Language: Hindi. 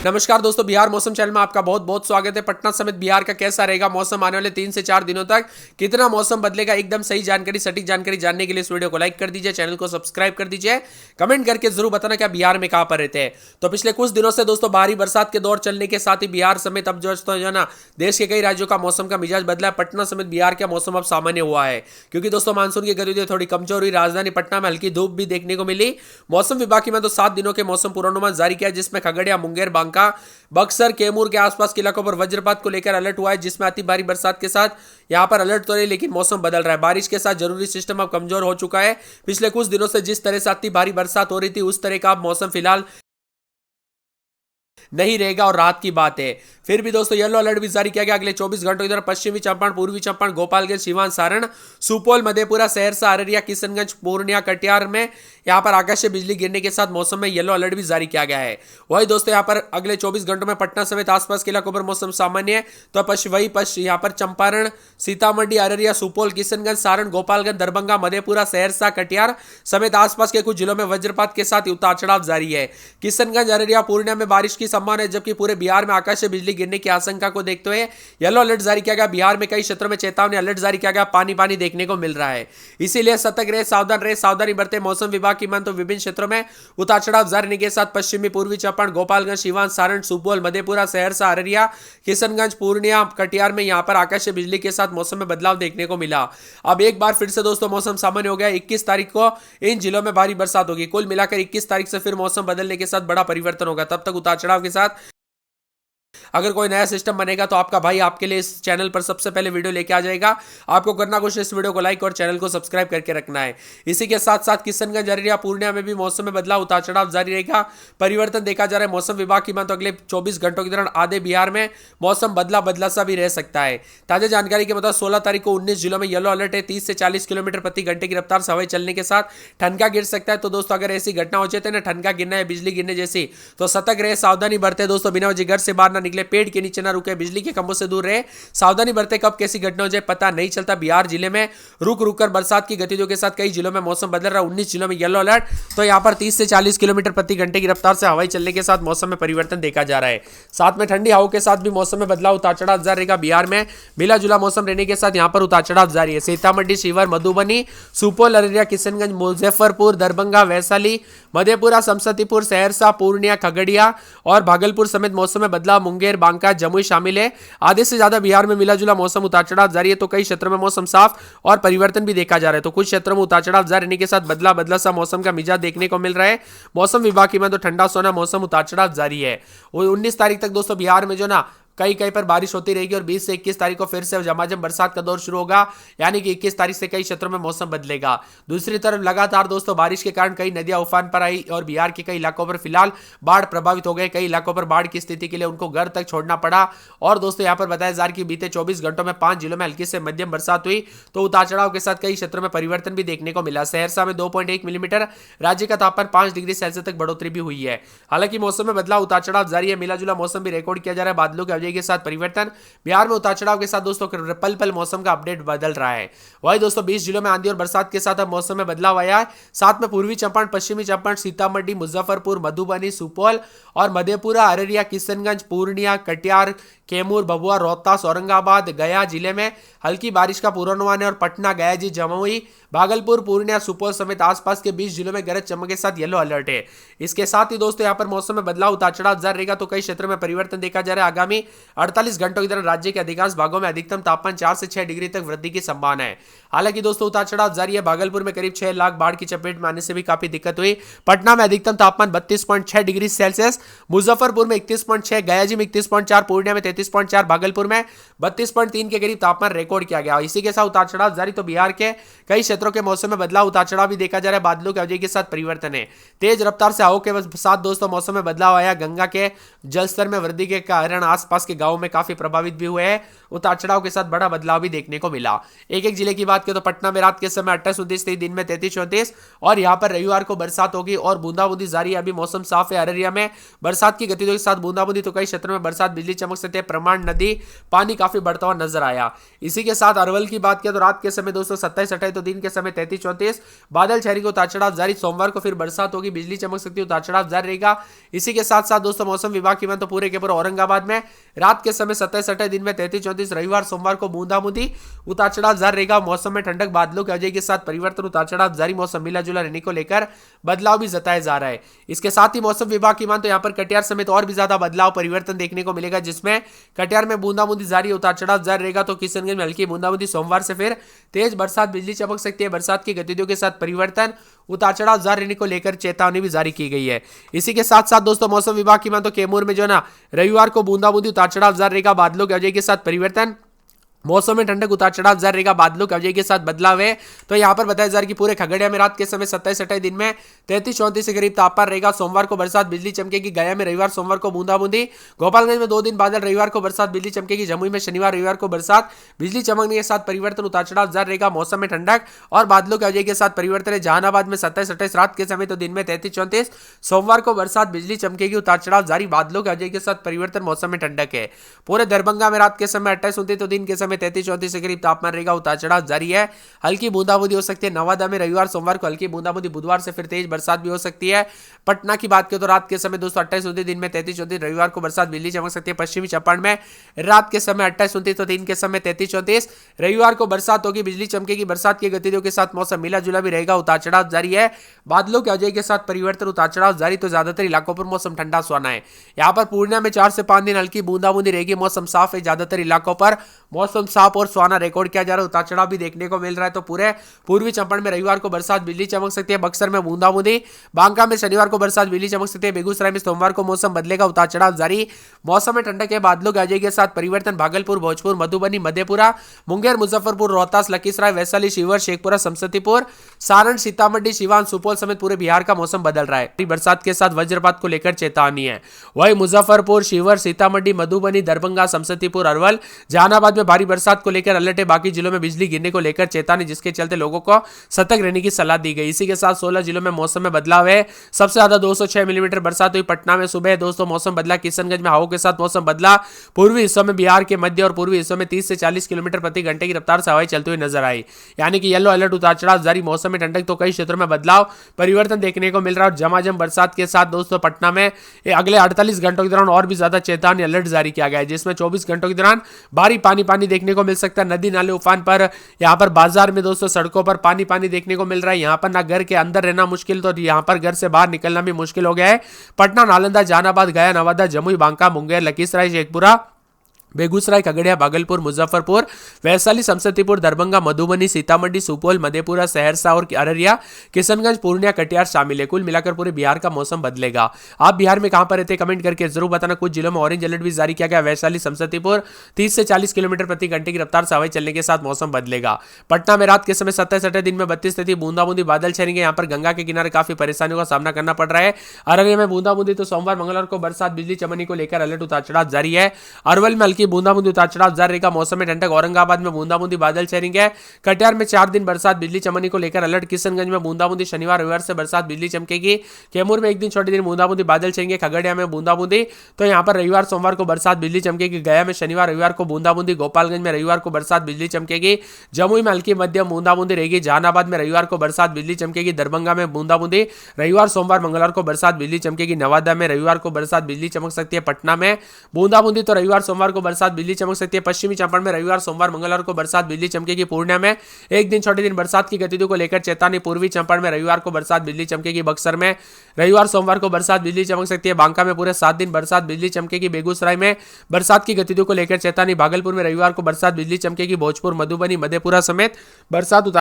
नमस्कार दोस्तों, बिहार मौसम चैनल में आपका बहुत बहुत स्वागत है। पटना समेत बिहार का कैसा रहेगा मौसम आने वाले 3 से 4 दिनों तक, कितना मौसम बदलेगा, एकदम सही जानकारी, सटीक जानकारी जानने के लिए इस वीडियो को लाइक कर दीजिए, चैनल को सब्सक्राइब कर दीजिए, कमेंट करके जरूर बताना क्या बिहार में कहां पर रहते हैं। तो पिछले कुछ दिनों से दोस्तों भारी बरसात के दौर चलने के साथ ही बिहार समेत अब जो है ना देश के कई राज्यों का मौसम का मिजाज बदला है। पटना समेत बिहार का मौसम अब सामान्य हुआ है, क्योंकि दोस्तों मानसून की गतिविधि थोड़ी कमजोर हुई। राजधानी पटना में हल्की धूप भी देखने को मिली। मौसम विभाग की तो 7 दिनों के मौसम पूर्वानुमान जारी किया, जिसमें खगड़िया, मुंगेर, बांका, बक्सर, कैमूर के आसपास के इलाकों पर वज्रपात को लेकर अलर्ट हुआ है, जिसमें अति भारी बरसात के साथ यहां पर अलर्ट तो नहीं, लेकिन मौसम बदल रहा है। बारिश के साथ जरूरी सिस्टम अब कमजोर हो चुका है। पिछले कुछ दिनों से जिस तरह से अति भारी बरसात हो रही थी, उस तरह का अब मौसम फिलहाल नहीं रहेगा और रात की बात है। फिर भी दोस्तों येलो अलर्ट भी जारी किया गया अगले 24 घंटों के दौरान पश्चिमी चंपारण, पूर्वी चंपारण, गोपालगंज, सीवान, सारण, सुपौल, मधेपुरा, सहरसा, अररिया, किशनगंज, पूर्णिया, कटिहार में यहां पर आकाशीय बिजली गिरने के साथ मौसम में येलो अलर्ट भी जारी किया गया है। वही दोस्तों यहां पर अगले 24 घंटों में पटना समेत आसपास के इलाकों पर मौसम सामान्य है। तो यहां पर चंपारण, सीतामढ़ी, अररिया, सुपौल, किशनगंज, सारण, गोपालगंज, दरभंगा, मधेपुरा, सहरसा, कटिहार समेत आसपास के कुछ जिलों में वज्रपात के साथ उतार चढ़ाव जारी है। किशनगंज, अररिया, पूर्णिया में बारिश की संभावना है, जबकि पूरे बिहार में आकाशीय बिजली गिरने की आशंका को देखते हुए येलो अलर्ट जारी किया गया। बिहार में कई क्षेत्रों में चेतावनी अलर्ट जारी किया गया। पानी पानी देखने को मिल रहा है, इसीलिए सतर्क रहे, सावधान रहे, सावधानी बरते। मौसम विभाग की तो विभिन्न क्षेत्रों में उतार चढ़ाव जारी रहने के साथ पश्चिमी, पूर्वी चंपारण, गोपालगंज, सीवान, सारण, सुपौल, मधेपुरा, सहरसा, अररिया, किशनगंज, पूर्णिया, कटिहार में यहां पर आकाशीय बिजली के साथ मौसम में बदलाव देखने को मिला। अब एक बार फिर से दोस्तों मौसम सामान्य हो गया। 21 तारीख को इन जिलों में भारी बरसात होगी। कुल मिलाकर 21 तारीख से फिर मौसम बदलने के साथ बड़ा परिवर्तन होगा। तब तक उतार चढ़ाव के साथ अगर कोई नया सिस्टम बनेगा तो आपका भाई आपके लिए इस चैनल पर सबसे पहले वीडियो लेके आ जाएगा। आपको करना कुछ, इस वीडियो को लाइक और चैनल को सब्सक्राइब करके रखना है। इसी के साथ साथ किशनगंज, अररिया, पूर्णिया में भी मौसम में बदलाव, उतार चढ़ाव जारी रहेगा। परिवर्तन देखा जा रहा है। मौसम विभाग की तो अगले 24 घंटों के दौरान आधे बिहार में मौसम बदला बदला सा भी रह सकता है। ताजा जानकारी के मुताबिक 16 तारीख को 19 जिलों में येलो अलर्ट है। 30 से 40 किलोमीटर प्रति घंटे की रफ्तार से हवाएं चलने के साथ ठनका गिर सकता है। तो दोस्तों अगर ऐसी घटना हो जाती है ना, ठनका गिरना है, बिजली गिरने जैसी, तो सतर्क रहे, सावधानी बरते। दोस्तों बिना वजह घर से बाहर ना निकले, पेड़ के नीचे ना रुके, बिजली के खंभों से दूर रहे, सावधानी बरते। कब कैसी घटना हो जाए पता नहीं चलता। बिहार जिले में रुक रुक कर बरसात की गतिविधियों के साथ कई जिलों में मौसम बदल रहा है। 19 जिलों में येलो अलर्ट, तो यहां पर 30 से 40 किलोमीटर प्रति घंटे की रफ्तार से हवाई चलने के साथ मौसम में परिवर्तन देखा जा रहा है। साथ में ठंडी हवाओं के साथ भी मौसम में बदलाव, उतार चढ़ाव जारी रहेगा। बिहार में मिला जुला मौसम रहने के साथ यहां पर उतार चढ़ाव जारी है। सीतामढ़ी, शिवहर, मधुबनी, सुपौल, अररिया, किशनगंज, मुजफ्फरपुर, दरभंगा, वैशाली, मधेपुरा, समस्तीपुर, सहरसा, पूर्णिया, खगड़िया और भागलपुर समेत मौसम में बदलाव, मुंगेर, बांका, जमुई शामिल है। आधे से ज्यादा बिहार में मिला जुला मौसम, उतार चढ़ाव जारी है। तो कई क्षेत्रों में मौसम साफ और परिवर्तन भी देखा जा रहा है। तो कुछ क्षेत्रों में उतार चढ़ाव जारी रहने के साथ बदला बदला सा मौसम का मिजाज देखने को मिल रहा है। मौसम विभाग की तो ठंडा सोना मौसम, उतार चढ़ाव जारी है। 19 तारीख तक दोस्तों बिहार में जो ना कई कई पर बारिश होती रहेगी और 20 से 21 तारीख को फिर से झमाझम बरसात का दौर शुरू होगा, यानी कि 21 तारीख से कई क्षेत्रों में मौसम बदलेगा। दूसरी तरफ लगातार दोस्तों बारिश के कारण कई नदियां उफान पर आई और बिहार के कई इलाकों पर फिलहाल बाढ़ प्रभावित हो गए। कई इलाकों पर बाढ़ की स्थिति के लिए उनको घर तक छोड़ना पड़ा। और दोस्तों यहां पर बताया जा रहा है कि बीते 24 घंटों में 5 जिलों में हल्की से मध्यम बरसात हुई, तो उतार चढ़ाव के साथ कई क्षेत्रों में परिवर्तन भी देखने को मिला। सहरसा में 2.1 मिलीमीटर, राज्य का तापमान 5 डिग्री सेल्सियस तक बढ़ोतरी भी हुई है। हालांकि मौसम में बदलाव, उतार चढ़ाव जारी है। मिला जुला मौसम भी रिकॉर्ड किया जा रहा है। बादलों के अवधि के साथ परिवर्तन, बिहार में उतार चढ़ाव के साथ दोस्तों पल पल मौसम का अपडेट बदल रहा है। वही दोस्तों 20 जिलों में आंधी और बरसात के साथ अब मौसम में बदलाव आया है। साथ में पूर्वी चंपारण, पश्चिमी चंपारण, सीतामढ़ी, मुजफ्फरपुर, मधुबनी, सुपौल और मधेपुरा, अररिया, किशनगंज, पूर्णिया, कटिहार, कैमूर, भभुआ, रोहतास, औरंगाबाद, गया जिले में हल्की बारिश का पूर्वानुमान है। और पटना, गया जी, जमुई, भागलपुर, पूर्णिया, सुपौल समेत आसपास के 20 जिलों में गरज चमक के साथ येलो अलर्ट है। इसके साथ ही दोस्तों यहां पर मौसम में बदलाव, उतार चढ़ाव जारी रहेगा। तो कई क्षेत्रों में परिवर्तन देखा जा रहा है। आगामी 48 घंटों के दौरान राज्य के अधिकांश भागों में अधिकतम तापमान 4 से 6 डिग्री तक वृद्धि की संभावना है। हालांकि दोस्तों उतार चढ़ाव जारी है। भागलपुर में करीब 6 लाख बाढ़ की चपेट में आने से भी काफी दिक्कत हुई। पटना में अधिकतम तापमान 32.6 डिग्री सेल्सियस, मुजफ्फरपुर में 31.6, गया जी में 31.4, पूर्णिया में 33.4, भागलपुर में 32.3 के करीब तापमान रिकॉर्ड किया गया। इसी के साथ उतार चढ़ाव जारी। तो बिहार के कई क्षेत्रों के मौसम में बदलाव, उतार चढ़ाव भी देखा जा रहा है। बादलों की अवधि के साथ परिवर्तन है। तेज रफ्तार से हवाओं के साथ दोस्तों मौसम में बदलाव आया। गंगा के जलस्तर में वृद्धि के कारण आसपास आसपास के गांवों में काफी प्रभावित भी हुए हैं। उतार चढ़ाव के साथ बड़ा बदलाव भी देखने को मिला। एक एक जिले की बात करें तो पटना में रात के समय 28-29 थी, दिन में 33-34 और यहाँ पर रविवार को बरसात होगी और बूंदाबूंदी जारी है। अभी मौसम साफ है। अररिया में बरसात की गतिविधियों के साथ बूंदाबूंदी, तो कई क्षेत्रों में बरसात, बिजली चमक से प्रमाण नदी पानी काफी बढ़ता हुआ नजर आया। इसी के साथ अरवल की बात करें तो रात के समय दोस्तों 27-28, तो दिन के समय 33-34, बादल छाएंगे, उतार चढ़ाव जारी। सोमवार को फिर बरसात होगी, बिजली चमक सकती है, उतार चढ़ाव जारी रहेगा। इसी के साथ साथ दोस्तों मौसम विभाग की बात तो पूरे के पूरे औरंगाबाद में रात के समय 27-28, दिन में 33-34, रविवार सोमवार को बूंदाबूंदी, उतार चढ़ाव जारी रहेगा। मौसम में ठंडक, बादलों की वजह के साथ परिवर्तन, उतार चढ़ाव जारी। मौसम मिला जुला रहने को लेकर बदलाव भी जताया जा रहा है। इसके साथ ही मौसम विभाग की मान तो यहाँ पर कटिहार समेत और भी ज्यादा बदलाव परिवर्तन देखने को मिलेगा, जिसमें कटिहार में बूंदाबूंदी जारी, उतार चढ़ाव जारी रहेगा। तो किशनगंज में हल्की बूंदाबूंदी, सोमवार से फिर तेज बरसात, बिजली चमक सकती है, बरसात की गतिविधियों के साथ परिवर्तन, उतार चढ़ाव जारी रहने को लेकर चेतावनी भी जारी की गई है। इसी के साथ साथ दोस्तों मौसम विभाग की मान तो कैमूर में जो ना रविवार को बूंदाबूंदी, उतार चढ़ाव जारी रहेगा, बादलों की वजह के साथ परिवर्तन, मौसम में ठंडक, उतार चढ़ाव जारी रहेगा, बादलों की वजह के साथ बदलाव है। तो यहाँ पर बताया जा रहा है कि पूरे खगड़िया में रात के समय 27-28, दिन में 33-34 के करीब तापमान रहेगा। सोमवार को बरसात, बिजली चमकेगी। गया में रविवार सोमवार को बूंदाबूंदी, गोपालगंज में 2 दिन बादल, रविवार को बरसात, बिजली चमकेगी। जमुई में शनिवार रविवार को बरसात, बिजली चमकने के साथ परिवर्तन, उतार चढ़ाव जारी रहेगा। मौसम में ठंडक और बादलों की वजह के साथ परिवर्तन है। जहानाबाद में 27-28 रात के समय, तो दिन में 33-34, सोमवार को बरसात, बिजली चमकेगी, उतार चढ़ाव जारी, बादलों की वजह के साथ परिवर्तन, मौसम में ठंडक है। पूरे दरभंगा में रात के समय 28-29, तो दिन के समय 33-34 के तापमान रहेगा, उतार चढ़ाव जारी है। हल्की बूंदाबूंदी हो सकती है। नवादा में रविवार सोमवार को हल्की बूंदाबूंदी, बुधवार से फिर तेज बरसात भी हो सकती है। पटना की बात करें तो रात के समय 28-29, दिन में 33-34, रविवार को बरसात, बिजली चमक सकती है। पश्चिमी चंपारण में रात के समय 28-29, तो दिन के समय 33-34, रविवार को बरसात होगी, बिजली चमकेगी। बरसात की गतिविधियों के साथ मौसम मिला जुला भी रहेगा, उतार चढ़ाव जारी है। बादलों की वजह के साथ परिवर्तन, उतार चढ़ाव जारी। तो ज्यादातर इलाकों पर मौसम ठंडा सुहाना है। यहाँ पर पूर्णिया में 4 से 5 दिन हल्की बूंदाबूंदी रहेगी। मौसम साफ है, ज्यादातर इलाकों पर मौसम साफ और सुहाना रिकॉर्ड किया जा रहा है। उतार चढ़ाव भी देखने को मिल रहा है। तो पूरे पूर्वी चंपारण में रविवार को बरसात, बिजली चमक सकती है। बक्सर में बूंदाबूंदी, बांका में शनिवार को बरसात, बिजली चमक सकती है। बेगूसराय में सोमवार को मौसम बदलेगा, उतार चढ़ाव जारी। मौसम में ठंडक है, बादलों की वजह के साथ परिवर्तन। भागलपुर, भोजपुर, मधुबनी, मधेपुरा, मुंगेर, मुजफ्फरपुर, रोहतास, लखीसराय, वैशाली, शिवहर, शेखपुरा, समस्तीपुर, सारण, सीतामढ़ी, सिवान, सुपौल समेत पूरे बिहार का मौसम बदल रहा है। बरसात के साथ वज्रपात को लेकर चेतावनी है। वही मुजफ्फरपुर, शिवहर, सीतामढ़ी, मधुबनी, दरभंगा, समस्तीपुर, अरवल, जहानाबाद में भारी बरसात को लेकर अलर्ट है। बाकी जिलों में बिजली गिरने को लेकर चेतावनी, जिसके चलते लोगों को सतर्क रहने की सलाह दी गई। इसी के साथ 16 जिलों में मौसम में बदलाव है। सबसे ज्यादा 206 मिलीमीटर बरसात हुई पटना में सुबह। दोस्तों मौसम बदला, किशनगंज में हवाओं के साथ मौसम बदला। पूर्वी हिस्सों में बिहार के मध्य और पूर्वी हिस्सों में 30 से 40 किलोमीटर प्रति घंटे की रफ्तार से हवाएं चलती हुई नजर आई। यानी कि येलो अलर्ट, उतार चढ़ाव जारी। मौसम में ठंडक, तो कई क्षेत्रों में बदलाव परिवर्तन देखने को मिल रहा है। और झमाझम बरसात के साथ दोस्तों पटना में अगले 48 घंटों के दौरान और भी ज्यादा चेतावनी अलर्ट जारी किया गया है, जिसमें 24 घंटों के दौरान भारी पानी देखने को मिल सकता है। नदी नाले उफान पर, यहाँ पर बाजार में दोस्तों सड़कों पर पानी देखने को मिल रहा है। यहाँ पर ना घर के अंदर रहना मुश्किल, तो यहाँ पर घर से बाहर निकलना भी मुश्किल हो गया है। पटना, नालंदा, जहानाबाद, गया, नवादा, जमुई, बांका, मुंगेर, लखीसराय, शेखपुरा, बेगूसराय, खगड़िया, भागलपुर, मुजफ्फरपुर, वैशाली, समस्तीपुर, दरभंगा, मधुबनी, सीतामढ़ी, सुपौल, मधेपुरा, सहरसा और अररिया, किशनगंज, पूर्णिया, कटिहार शामिल है। कुल मिलाकर पूरे बिहार का मौसम बदलेगा। आप बिहार में कहां पर रहते हैं कमेंट करके जरूर बताना। कुछ जिलों में ऑरेंज अलर्ट भी जारी किया गया। वैशाली, समस्तीपुर 30 से 40 किलोमीटर प्रति घंटे की रफ्तार से हवाएं चलने के साथ मौसम बदलेगा। पटना में रात के समय 27-28, दिन में 32-33, बूंदाबूंदी, बादल छाएंगे। यहाँ पर गंगा के किनारे काफी परेशानियों का सामना करना पड़ रहा है। अररिया में बूंदाबूंदी, तो सोमवार मंगलवार को बरसात, बिजली चमकने को लेकर अलर्ट, उतार चढ़ाव जारी है। अरवल में हल्की बूंदाबूंदी, उतार चढ़ाव जारी रहेगा। मौसम में ठंडक, औरंगाबाद में बूंदाबूंदी, बादल छाएंगे। कटिहार में 4 दिन बरसात, बिजली चमकने को लेकर अलर्ट। किशनगंज में बूंदाबूंदी, शनिवार रविवार से बरसात, बिजली चमकेगी। कैमूर में 1 दिन छोटे दिन बूंदाबूंदी, बादल छाएंगे। खगड़िया में बूंदाबूंदी, तो यहाँ पर रविवार सोमवार को बरसात, बिजली चमकेगी। गया में शनिवार रविवार को बूंदाबूंदी, गोपालगंज में रविवार को बरसात, बिजली चमकेगी। जमुई में हल्की मध्यम बूंदाबूंदी रहेगी। जहानाबाद में रविवार को बरसात, बिजली चमकेगी। दरभंगा में बूंदाबूंदी, रविवार सोमवार मंगलवार को बरसात, बिजली चमकेगी। नवादा में रविवार को बरसात, बिजली चमक सकती है। पटना में बूंदाबूंदी, तो रविवार सोमवार को बरसात, बिजली चमक सकती है। पश्चिमी चंपारण में रविवार सोमवार मंगलवार को बरसात, बिजली चमकेगी। पूर्णिया में 1 दिन छोटे दिन बरसात की गतिविधियों को लेकर चेतावनी। पूर्वी चंपारण में रविवार को बरसात, बिजली चमकेगी। बक्सर में रविवार सोमवार को बरसात, बिजली चमक सकती है। बांका में पूरे 7 दिन बरसात, बिजली चमकेगी। बेगूसराय में बरसात की गतिविधियों को लेकर चेतावनी। भागलपुर में रविवार को बरसात, बिजली चमकेगी। भोजपुर, मधुबनी, मधेपुरा समेत बरसात